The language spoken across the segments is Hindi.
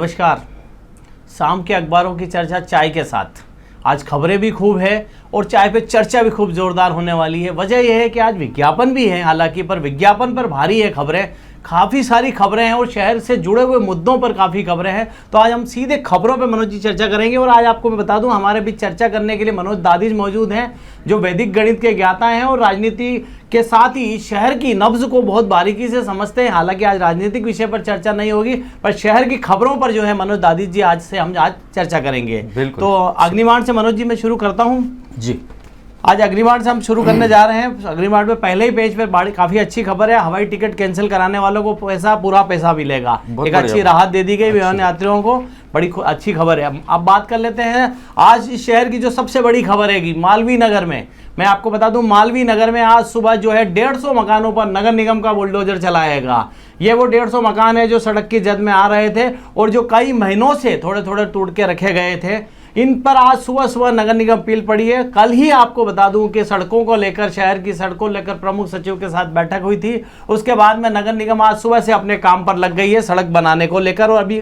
नमस्कार। शाम के अखबारों की चर्चा चाय के साथ। आज खबरें भी खूब है और चाय पे चर्चा भी खूब जोरदार होने वाली है। वजह यह है कि आज विज्ञापन भी है, हालांकि पर विज्ञापन पर भारी है खबरें, काफ़ी सारी खबरें हैं और शहर से जुड़े हुए मुद्दों पर काफ़ी खबरें हैं। तो आज हम सीधे खबरों पे मनोज जी चर्चा करेंगे। और आज आपको मैं बता दूं, हमारे बीच चर्चा करने के लिए मनोज दादिज मौजूद हैं, जो वैदिक गणित के ज्ञाता हैं और राजनीति के साथ ही शहर की नब्ज को बहुत बारीकी से समझते हैं। हालांकि आज राजनीतिक विषय पर चर्चा नहीं होगी, पर शहर की खबरों पर जो है मनोज दादिज जी हम आज चर्चा करेंगे। तो अग्निमार्ग से मनोज जी मैं शुरू करता हूँ जी। आज अग्निमार्ग से हम शुरू करने जा रहे हैं। अग्निमार्ग में पहले ही पेज पर काफी अच्छी खबर है। हवाई टिकट कैंसिल कराने वालों को पूरा पैसा मिलेगा। एक अच्छी राहत दे दी गई विमान यात्रियों को, बड़ी अच्छी खबर है। अब बात कर लेते हैं आज इस शहर की जो सबसे बड़ी खबर है मालवीय नगर में। मैं आपको बता दूं, मालवीय नगर में आज सुबह जो है 150 मकानों पर नगर निगम का बुलडोजर चलाएगा। ये वो 150 मकान है जो सड़क की जद में आ रहे थे और जो कई महीनों से थोड़े थोड़े टूट के रखे गए थे। इन पर आज सुबह सुबह नगर निगम अपील पड़ी है। कल ही आपको बता दूं कि सड़कों को लेकर, शहर की सड़कों लेकर प्रमुख सचिव के साथ बैठक हुई थी। उसके बाद में नगर निगम आज सुबह से अपने काम पर लग गई है सड़क बनाने को लेकर। और अभी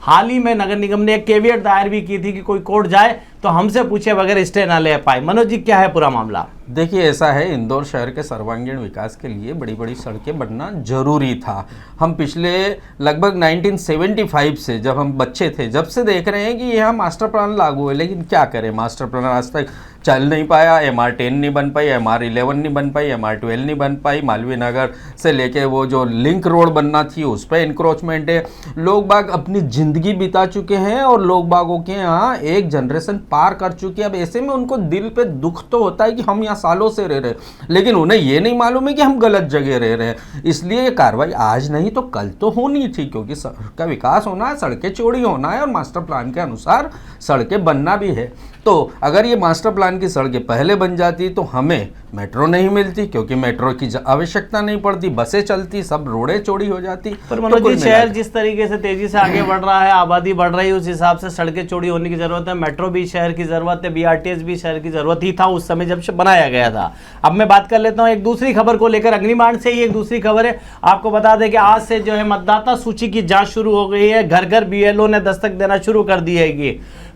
हाल ही में नगर निगम ने एक केवियट दायर भी की थी कि कोई कोर्ट जाए तो हमसे पूछे बगैर स्टे ना ले पाए। मनोज जी, क्या है पूरा मामला? देखिए, ऐसा है, इंदौर शहर के सर्वांगीण विकास के लिए बड़ी बड़ी सड़कें बनना जरूरी था। हम पिछले लगभग 1975 से, जब हम बच्चे थे, जब से देख रहे हैं कि यहाँ मास्टर प्लान लागू है, लेकिन क्या करें, मास्टर प्लान आज तक चल नहीं पाया। MR10 नहीं बन पाई, MR11 नहीं बन पाई, MR12 नहीं बन पाई। मालवीय नगर से लेके वो जो लिंक रोड बनना थी उस पर इंक्रोचमेंट है। लोग बाग अपनी ज़िंदगी बिता चुके हैं और लोग बागों के यहाँ एक जनरेशन पार कर चुकी है। अब ऐसे में उनको दिल पे दुख तो होता है कि हम यहाँ सालों से रह रहे हैं, लेकिन उन्हें ये नहीं मालूम है कि हम गलत जगह रह रहे हैं। इसलिए ये कार्रवाई आज नहीं तो कल तो होनी थी, क्योंकि सड़क का विकास होना है, सड़कें चौड़ी होना है और मास्टर प्लान के अनुसार सड़कें बनना भी है। तो अगर ये मास्टर प्लान की सड़कें पहले बन जाती तो हमें मेट्रो नहीं मिलती, क्योंकि मेट्रो की आवश्यकता नहीं पड़ती, बसें चलती, सब रोडें चौड़ी हो जाती। पर मनोज जी, शहर जिस तरीके से तेजी से आगे बढ़ रहा है, आबादी बढ़ रही है, उस हिसाब से सड़कें चौड़ी होने की जरूरत है। मेट्रो भी शहर की जरूरत है, BRTS भी शहर की जरूरत ही था उस समय जब बनाया गया था। अब मैं बात कर लेता हूँ एक दूसरी खबर को लेकर। अग्निमार्ग से ही एक दूसरी खबर है। आपको बता दें कि आज से जो है मतदाता सूची की जांच शुरू हो गई है। घर घर BLO ने दस्तक देना शुरू कर दी है।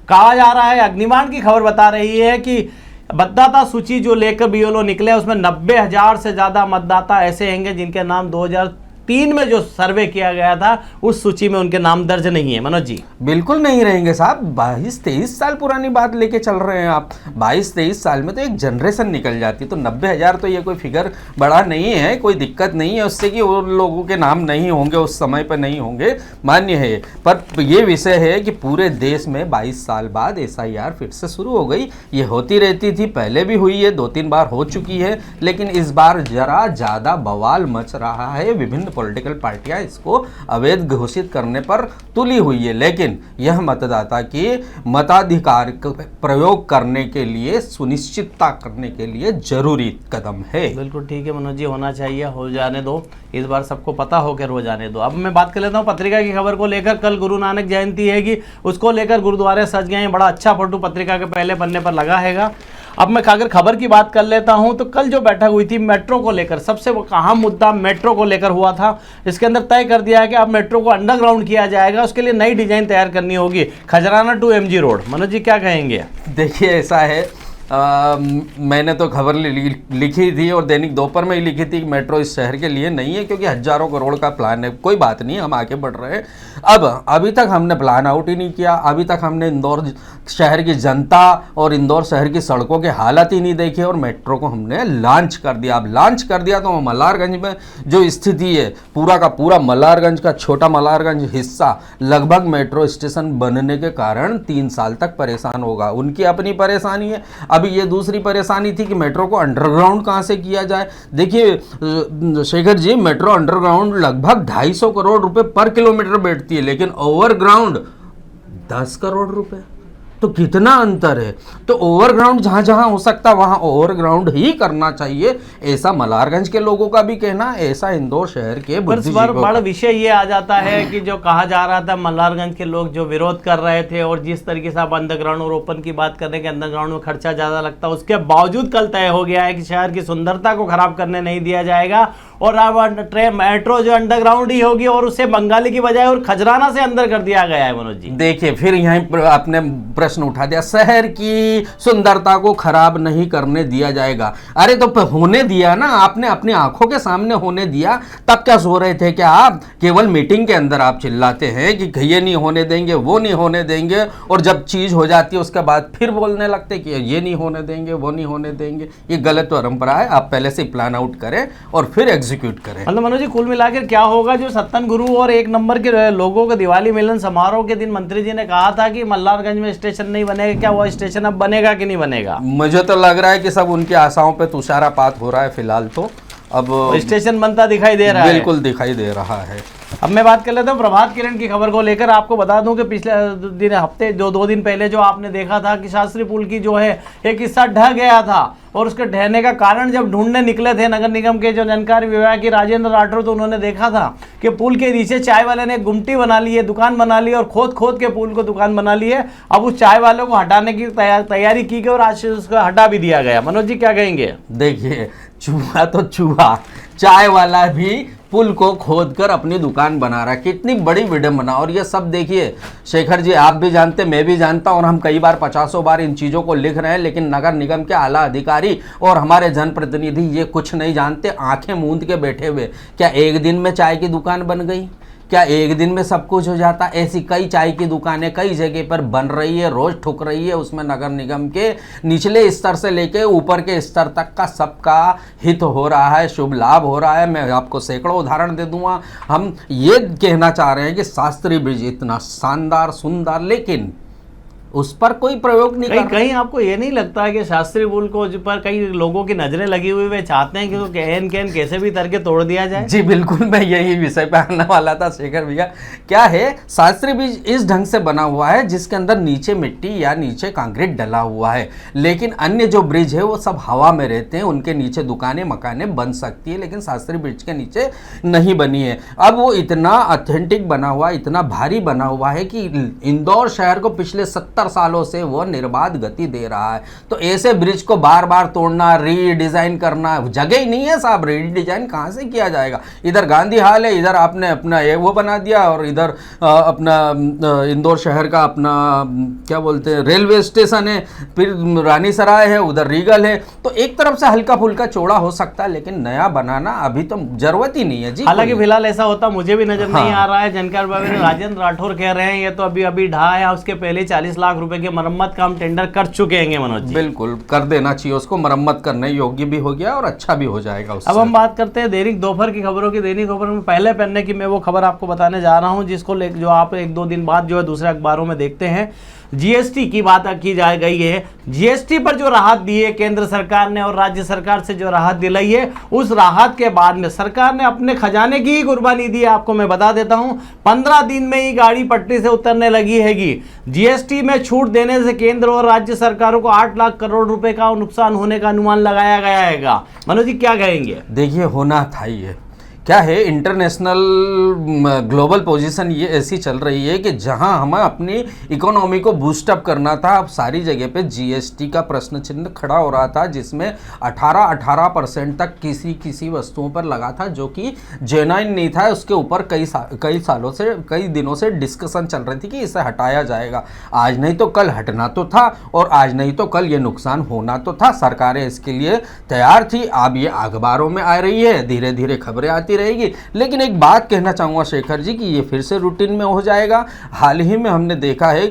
कहा जा रहा है, अग्निमार्ग की खबर बता रही है कि मतदाता सूची जो लेकर BLO निकले उसमें 90,000 से ज्यादा मतदाता ऐसे होंगे जिनके नाम 2003 में जो सर्वे किया गया था उस सूची में उनके नाम दर्ज नहीं है। मनोज जी, बिल्कुल नहीं रहेंगे साहब। 22-23 साल पुरानी बात लेके चल रहे हैं आप। 22-23 साल में तो एक जनरेशन निकल जाती। तो 90,000 तो ये कोई फिगर बड़ा नहीं है, कोई दिक्कत नहीं है उससे कि उन लोगों के नाम नहीं होंगे, उस समय पर नहीं होंगे, मान्य है। पर ये विषय है कि पूरे देश में 22 साल बाद SIR फिर से शुरू हो गई। ये होती रहती थी, पहले भी हुई है, 2-3 बार हो चुकी है, लेकिन इस बार जरा ज़्यादा बवाल मच रहा है। विभिन्न पॉलिटिकल पार्टियां इसको अवैध घोषित करने पर तुली हुई है, लेकिन यह मतदाता के मताधिकार का प्रयोग करने के लिए, सुनिश्चितता करने के लिए जरूरी कदम है। बिल्कुल ठीक है मनोज जी, होना चाहिए, हो जाने दो, इस बार सबको पता होकर हो जाने दो। अब मैं बात कर लेता हूँ पत्रिका की खबर को लेकर। कल गुरु नानक जयंती है कि उसको लेकर गुरुद्वारे सज गए हैं। बड़ा अच्छा फोटो पत्रिका के पहले पन्ने पर लगा हैगा। अब मैं अगर खबर की बात कर लेता हूं तो कल जो बैठक हुई थी मेट्रो को लेकर, सबसे अहम मुद्दा मेट्रो को लेकर हुआ था। इसके अंदर तय कर दिया है कि अब मेट्रो को अंडरग्राउंड किया जाएगा, उसके लिए नई डिजाइन तैयार करनी होगी, खजराना टू MG रोड। मनोज जी, क्या कहेंगे? देखिए, ऐसा है, मैंने तो खबर लिखी थी और दैनिक दोपहर में ही लिखी थी कि मेट्रो इस शहर के लिए नहीं है, क्योंकि हजारों करोड़ का प्लान है। कोई बात नहीं, हम आगे बढ़ रहे हैं। अभी तक हमने प्लान आउट ही नहीं किया। अभी तक हमने इंदौर शहर की जनता और इंदौर शहर की सड़कों के हालत ही नहीं देखे और मेट्रो को हमने लॉन्च कर दिया। अब लॉन्च कर दिया तो मल्हारगंज में जो स्थिति है, पूरा का पूरा मल्हारगंज का छोटा मल्हारगंज हिस्सा लगभग मेट्रो स्टेशन बनने के कारण 3 साल तक परेशान होगा। उनकी अपनी परेशानी है। अभी ये दूसरी परेशानी थी कि मेट्रो को अंडरग्राउंड कहाँ से किया जाए। देखिए शेखर जी, मेट्रो अंडरग्राउंड लगभग 250 करोड़ रुपए पर किलोमीटर बैठती है, लेकिन ओवरग्राउंड 10 करोड़ रुपए। तो कितना अंतर है। तो ओवरग्राउंड जहां जहां हो सकता वहां ओवरग्राउंड ही करना चाहिए, ऐसा मल्हारगंज के लोगों का भी कहना, ऐसा इंदौर शहर के बुद्धिजीवियों का। बड़ा विषय ये आ जाता है कि जो कहा जा रहा था, मल्हारगंज के लोग जो विरोध कर रहे थे और जिस तरीके से आप अंडरग्राउंड और ओपन की बात कर रहे हैं कि अंडरग्राउंड में खर्चा ज्यादा लगता है, उसके बावजूद कल तय हो गया है कि शहर की सुंदरता को खराब करने नहीं दिया जाएगा और ट्रेन मेट्रो जो अंडरग्राउंड ही होगी और उसे बंगाली की बजाय और खजराना से अंदर कर दिया गया है। मनोज जी देखिए, फिर यहीं पर आपने प्रश्न उठा दिया, शहर की सुंदरता को खराब नहीं करने दिया जाएगा। अरे तो होने दिया ना, आपने अपनी आंखों के सामने होने दिया, तब क्या सो रहे थे? क्या आप केवल मीटिंग के अंदर आप चिल्लाते हैं कि ये नहीं होने देंगे, वो नहीं होने देंगे, और जब चीज हो जाती है उसके बाद फिर बोलने लगते कि ये नहीं होने देंगे, वो नहीं होने देंगे। ये गलत परंपरा है। आप पहले से प्लान आउट करें और फिर एग्जीक्यूट करें। मतलब मनोज जी कुल मिलाकर क्या होगा, जो सत्तन गुरु और एक नंबर के लोगों के दिवाली मिलन समारोह के दिन मंत्री जी ने कहा था कि मल्हारगंज में स्टेशन नहीं बनेगा, क्या वो स्टेशन अब बनेगा कि नहीं बनेगा? मुझे तो लग रहा है कि सब उनकी आशाओं पे तुषारापात हो रहा है फिलहाल। तो अब स्टेशन बनता दिखाई दे रहा है, बिल्कुल दिखाई दे रहा है। अब मैं बात कर लेता हूँ प्रभात किरण की खबर को लेकर। आपको बता दूं कि पिछले हफ्ते दो दिन पहले जो आपने देखा था कि शास्त्री पुल की जो है एक हिस्सा ढह गया था, और उसके ढहने का कारण जब ढूंढने निकले थे नगर निगम के जो जानकारी विभाग की राजेंद्र राठौर, तो उन्होंने देखा था कि पुल के नीचे चाय वाले ने गुमटी बना ली है, दुकान बना ली है, और खोद खोद के पुल को दुकान बना ली है। अब उस चाय वालों को हटाने की तैयारी की गई और आज उसको हटा भी दिया गया। मनोज जी क्या कहेंगे? देखिए, चूहा तो चूहा, चाय वाला भी पुल को खोदकर अपनी दुकान बना रहा है। कितनी बड़ी विडंबना। और ये सब देखिए शेखर जी, आप भी जानते, मैं भी जानता, और हम कई बार 50 बार इन चीज़ों को लिख रहे हैं, लेकिन नगर निगम के आला अधिकारी और हमारे जनप्रतिनिधि ये कुछ नहीं जानते, आंखें मूंद के बैठे हुए। क्या एक दिन में चाय की दुकान बन गई? क्या एक दिन में सब कुछ हो जाता? ऐसी कई चाय की दुकानें कई जगह पर बन रही है, रोज ठुक रही है। उसमें नगर निगम के निचले स्तर से लेके ऊपर के स्तर तक का सबका हित हो रहा है, शुभ लाभ हो रहा है। मैं आपको सैकड़ों उदाहरण दे दूंगा। हम ये कहना चाह रहे हैं कि शास्त्री ब्रिज इतना शानदार सुंदर, लेकिन उस पर कोई प्रयोग नहीं कर। कहीं आपको ये नहीं लगता है कि शास्त्री पुल को पर कई लोगों की नजरें लगी हुई, वे चाहते हैं कि वो कहन कैसे भी करके तोड़ दिया जाए? जी बिल्कुल, मैं यही विषय पे आने वाला था शेखर भैया। क्या है, शास्त्री ब्रिज इस ढंग से बना हुआ है जिसके अंदर नीचे मिट्टी या नीचे कंक्रीट डला हुआ है, लेकिन अन्य जो ब्रिज है वो सब हवा में रहते हैं, उनके नीचे दुकानें मकानें बन सकती है, लेकिन शास्त्री ब्रिज के नीचे नहीं बनी है। अब वो इतना ऑथेंटिक बना हुआ, इतना भारी बना हुआ है कि इंदौर शहर को पिछले 70 सालों से वो निर्बाध गति दे रहा है। तो ऐसे ब्रिज को बार बार तोड़ना, रीडिजाइन करना, जगह ही नहीं है साहब। रीडिजाइन कहां से किया जाएगा? इधर गांधी हाल है, इधर आपने अपना ये वो बना दिया, और इधर अपना इंदौर शहर का अपना क्या बोलते हैं रेलवे स्टेशन है, फिर रानी सराय है, उधर रीगल है। तो एक तरफ से हल्का फुल्का चौड़ा हो सकता है, लेकिन नया बनाना अभी तो जरूरत ही नहीं है जी। हालांकि फिलहाल ऐसा होता मुझे भी नजर नहीं आ रहा है। जानकार बाबू राजेंद्र राठौर कह रहे हैं ये तो अभी ढहा है, उसके पहले 40 लाख रुपए के मरम्मत काम टेंडर कर चुके हैं मनोज जी। बिल्कुल कर देना चाहिए उसको, मरम्मत करने योग्य भी हो गया और अच्छा भी हो जाएगा उससे। अब हम बात करते हैं दैनिक दोपहर की खबरों की। दैनिक दोपहर में पहले पन्ने की मैं वो खबर आपको बताने जा रहा हूं जिसको जो आप 1-2 दिन बाद जो है दूसरे अखबारों में देखते हैं। जीएसटी की बात की जा गई है। जीएसटी पर जो राहत दी है केंद्र सरकार ने और राज्य सरकार से जो राहत दिलाई है, उस राहत के बाद में सरकार ने अपने खजाने की ही कुर्बानी दी है। आपको मैं बता देता हूं, 15 दिन में ही गाड़ी पटरी से उतरने लगी हैगी। जीएसटी में छूट देने से केंद्र और राज्य सरकारों को 8 लाख करोड़ रुपए का नुकसान होने का अनुमान लगाया गया हैगा। मनोज जी क्या कहेंगे? देखिए, होना था ये। क्या है, इंटरनेशनल ग्लोबल पोजीशन ये ऐसी चल रही है कि जहां हमें अपनी इकोनॉमी को बूस्टअप करना था, अब सारी जगह पे जीएसटी का प्रश्न चिन्ह खड़ा हो रहा था, जिसमें 18% तक किसी वस्तुओं पर लगा था जो कि जेन्युइन नहीं था। उसके ऊपर कई दिनों से डिस्कशन चल रही थी कि इसे हटाया जाएगा। आज नहीं तो कल हटना तो था, और आज नहीं तो कल ये नुकसान होना तो था। सरकारें इसके लिए तैयार थी। अब ये अखबारों में आ रही है, धीरे धीरे खबरें आती रहेगी। लेकिन एक बात कहना चाहूँगा शेखर जी कि ये फिर से रूटीन में हो जाएगा। हाल ही में हमने देखा है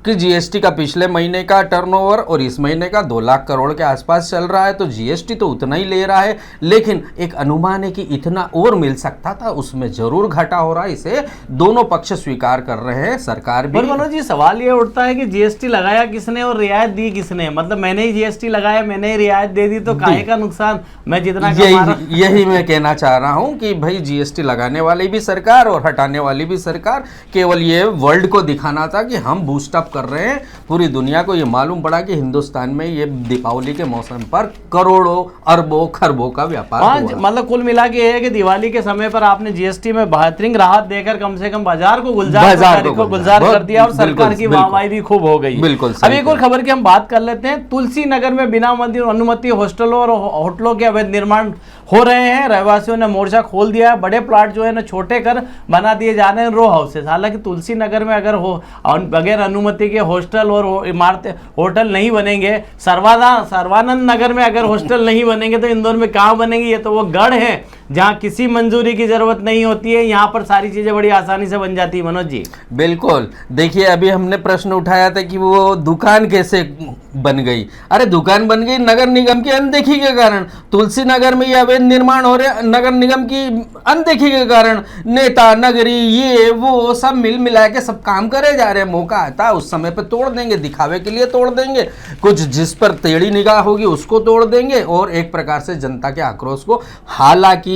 कि जीएसटी का पिछले महीने का टर्नओवर और इस महीने का 2 लाख करोड़ के आसपास चल रहा है। तो जीएसटी तो उतना ही ले रहा है, लेकिन एक अनुमान है कि इतना और मिल सकता था, उसमें जरूर घाटा हो रहा है। इसे दोनों पक्ष स्वीकार कर रहे हैं, सरकार भी। मनोज जी सवाल ये उठता है कि जीएसटी लगाया किसने और रियायत दी किसने? मतलब मैंने ही जीएसटी लगाया, मैंने ही रियायत दे दी, तो काहे का नुकसान? मैं जितना यही मैं कहना चाह रहा हूं कि भाई जीएसटी लगाने वाली भी सरकार और हटाने वाली भी सरकार। केवल ये वर्ल्ड को दिखाना था कि हम बूस्टअप कर रहे हैं। पूरी दुनिया को ये मालूम पड़ा कि हिंदुस्तान में ये दीपावली के मौसम पर करोड़ों अरबों खरबों का व्यापार हुआ। मतलब कुल मिला के है कि दिवाली के समय पर आपने जीएसटी में बेहतरीन राहत देकर कम से कम बाजार को गुलजार कर दिया और सरकार की वाहवाही भी खूब हो गई। बिल्कुल। अब एक और खबर की हम बात कर लेते हैं। तुलसी नगर में बिना अनुमति हॉस्टलों और होटलों के अवैध निर्माण हो रहे हैं। रहवासियों ने मोर्चा खोल दिया है, बड़े प्लाट जो है ना छोटे कर बना दिए जा रहे हैं रो हाउसेस। हालांकि तुलसी नगर में अगर हो बगैर अनुमति के हॉस्टल और इमारतें होटल नहीं बनेंगे, सर्वानंद नगर में अगर हॉस्टल नहीं बनेंगे तो इंदौर में कहाँ बनेंगे? ये तो वो गढ़ है जहाँ किसी मंजूरी की जरूरत नहीं होती है, यहाँ पर सारी चीजें बड़ी आसानी से बन जाती है। मनोज जी बिल्कुल, देखिए अभी हमने प्रश्न उठाया था कि वो दुकान कैसे बन गई। अरे दुकान बन गई नगर निगम की अनदेखी के कारण। तुलसी नगर में ये अवैध निर्माण हो रहे नगर निगम की अनदेखी के कारण। नेता नगरी ये वो सब मिल मिला के सब काम करे जा रहे हैं। मौका आता है उस समय पे तोड़ देंगे, दिखावे के लिए तोड़ देंगे, कुछ जिस पर टेढ़ी निगाह होगी उसको तोड़ देंगे, और एक प्रकार से जनता के आक्रोश को। हालांकि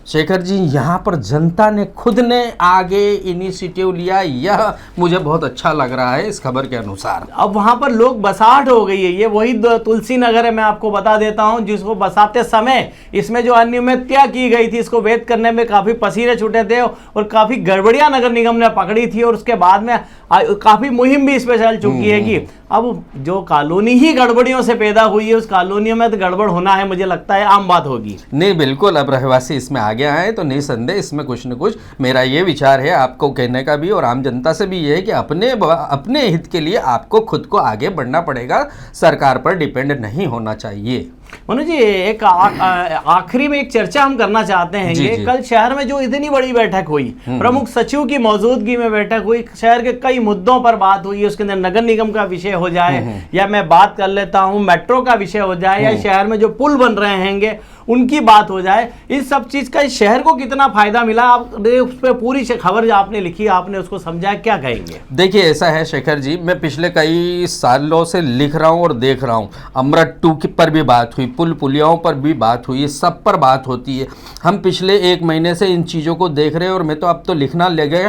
शेखर जी यहाँ पर जनता ने खुद ने आगे इनिशिएटिव लिया, यह मुझे बहुत अच्छा लग रहा है इस खबर के अनुसार। अब वहां पर लोग बसाहट हो गई है। ये वही तुलसी नगर है, मैं आपको बता देता हूं, जिसको बसाते समय इसमें जो अनियमितता की गई थी, इसको वेद करने में काफी पसीने छूटे थे और काफी गड़बड़ियां नगर निगम ने पकड़ी थी, और उसके बाद में काफी मुहिम भी इस पे चल चुकी है कि अब जो कॉलोनी ही गड़बड़ियों से पैदा हुई है, उस कॉलोनी में तो गड़बड़ होना है, मुझे लगता है आम बात होगी। नहीं बिल्कुल, अब रहवासी इसमें आगे आए तो निसंदेह इसमें कुछ न कुछ, मेरा ये विचार है आपको कहने का भी और आम जनता से भी ये है कि अपने हित के लिए आपको खुद को आगे बढ़ना पड़ेगा, सरकार पर डिपेंड नहीं होना चाहिए। मनोज जी एक आखिरी में एक चर्चा हम करना चाहते हैं। ये कल शहर में जो इतनी बड़ी बैठक हुई, प्रमुख सचिव की मौजूदगी में बैठक हुई, शहर के कई मुद्दों पर बात हुई, उसके अंदर नगर निगम का विषय हो जाए या मैं बात कर लेता हूं मेट्रो का विषय हो जाए या शहर में जो पुल बन रहे हैंगे उनकी बात हो जाए, इस सब चीज का इस शहर को कितना फायदा मिला, आप उस पर पूरी खबर जो आपने लिखी आपने उसको समझा, क्या कहेंगे? देखिए ऐसा है शेखर जी, मैं पिछले कई सालों से लिख रहा हूं और देख रहा हूं, अमृत 2 पर भी बात हुई, पुल पुलियाओं पर भी बात हुई, सब पर बात होती है। हम पिछले 1 महीने से इन चीज़ों को देख रहे हैं और मैं तो अब तो लिखना लगे गया,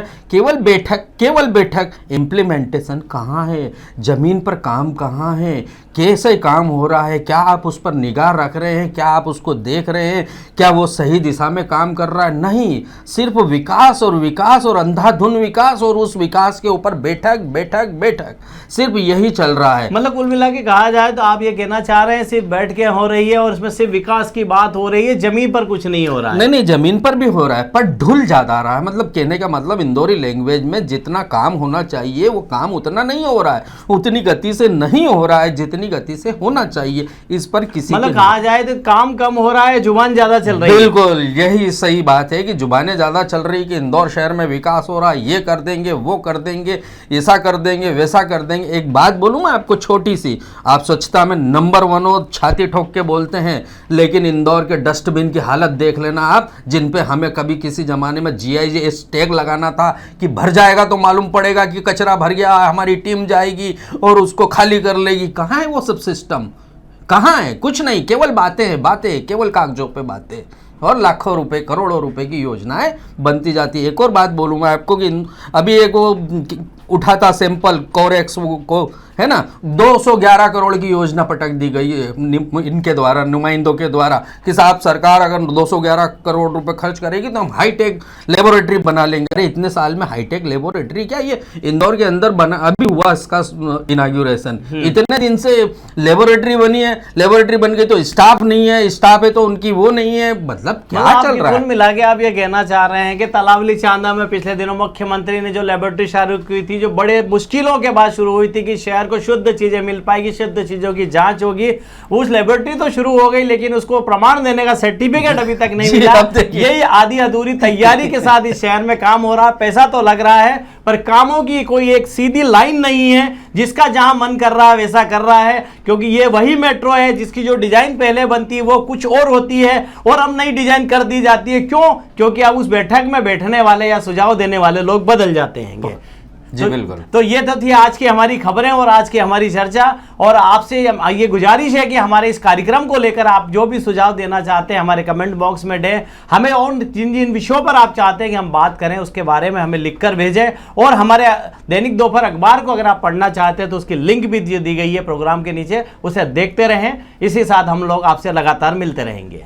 केवल बैठक, इम्प्लीमेंटेशन कहाँ है, जमीन पर काम कहाँ है, कैसे काम हो रहा है, क्या आप उस पर निगाह रख रहे हैं, क्या आप उसको देख रहे हैं, क्या वो सही दिशा में काम कर रहा है? नहीं, सिर्फ विकास और अंधाधुन विकास और उस विकास के ऊपर बैठक, सिर्फ यही चल रहा है। मतलब कुल मिला के कहा जाए तो आप ये कहना चाह रहे हैं सिर्फ बैठ के हो रही है और उसमें सिर्फ विकास की बात हो रही है, जमीन पर कुछ नहीं हो रहा है। नहीं, जमीन पर भी हो रहा है पर ढुल ज्यादा रहा है। मतलब कहने का मतलब इंदौरी लैंग्वेज में जितना काम होना चाहिए वो काम उतना नहीं हो रहा है, उतनी गति से नहीं हो रहा है जितनी गति से होना चाहिए। इस पर किसी मतलब कहा जाए तो काम कम हो रहा है, जुबान ज्यादा चल रही है। बिल्कुल यही सही बात है कि जुबानें ज्यादा चल रही कि इंदौर शहर में विकास हो रहा है, ये कर देंगे, वो कर देंगे, ऐसा कर देंगे, वैसा कर देंगे। एक बात बोलूं मैं आपको छोटी सी, आप स्वच्छता में नंबर 1 हो, छाती ठोक के बोलते हैं, लेकिन इंदौर के डस्टबिन की हालत देख लेना आप, जिन पे हमें कभी किसी जमाने में GIS टैग लगाना था कि भर जाएगा तो मालूम पड़ेगा कि कचरा भर गया, हमारी टीम जाएगी और उसको खाली कर लेगी। कहाँ है वो सब सिस्टम? कहाँ है? कुछ नहीं, केवल बातें, केवल कागजों पे बातें, और लाखों रुपए करोड़ों रुपए की योजनाएं बनती जाती है। एक और बात बोलूँगा आपको कि अभी एक वो उठाता सैंपल कोरेक्स को है ना, 211 करोड़ की योजना पटक दी गई है इनके द्वारा, नुमाइंदों के द्वारा, कि साहब सरकार अगर 211 करोड़ रुपए खर्च करेगी तो हम हाईटेक लेबोरेटरी बना लेंगे। अरे इतने साल में हाईटेक लेबोरेटरी क्या, ये इंदौर के अंदर बना, अभी हुआ इसका इनाग्यूरेशन, इतने दिन से लेबोरेटरी बनी है, लेबोरेटरी बन गई तो स्टाफ नहीं है, स्टाफ है तो उनकी वो नहीं है, मतलब क्या चल रहा है? कुल मिला के आप ये कहना चाह रहे हैं कि तलावली चांदा में पिछले दिनों मुख्यमंत्री ने जो लेबोरेटरी शुरू की थी, जो बड़े मुश्किलों के बाद शुरू हुई थी कि शहर को शुद्ध चीजें मिल पाएगी, शुद्ध चीजों की जांच होगी, उस लेबोरेटरी तो शुरू हो गई लेकिन उसको प्रमाण देने का सर्टिफिकेट अभी तक नहीं मिला। यही आधी अधूरी तैयारी के साथ इस शहर में काम हो रहा, पैसा तो लग रहा है पर कामों की कोई एक सीधी लाइन नहीं है, जिसका जहां मन कर रहा है वैसा कर रहा है। क्योंकि ये वही मेट्रो है जिसकी जो डिजाइन पहले बनती है वो कुछ और होती है और अब नई डिजाइन कर दी जाती है। क्यों? क्योंकि अब उस बैठक में बैठने वाले या सुझाव देने वाले लोग बदल जाते हैं। जी बिल्कुल। तो ये तो थी आज की हमारी खबरें और आज की हमारी चर्चा, और आपसे ये गुजारिश है कि हमारे इस कार्यक्रम को लेकर आप जो भी सुझाव देना चाहते हैं हमारे कमेंट बॉक्स में दें, हमें और जिन विषयों पर आप चाहते हैं कि हम बात करें उसके बारे में हमें लिखकर भेजें। और हमारे दैनिक दोपहर अखबार को अगर आप पढ़ना चाहते हैं तो उसकी लिंक भी दी गई है प्रोग्राम के नीचे, उसे देखते रहें। इसी साथ हम लोग आपसे लगातार मिलते रहेंगे।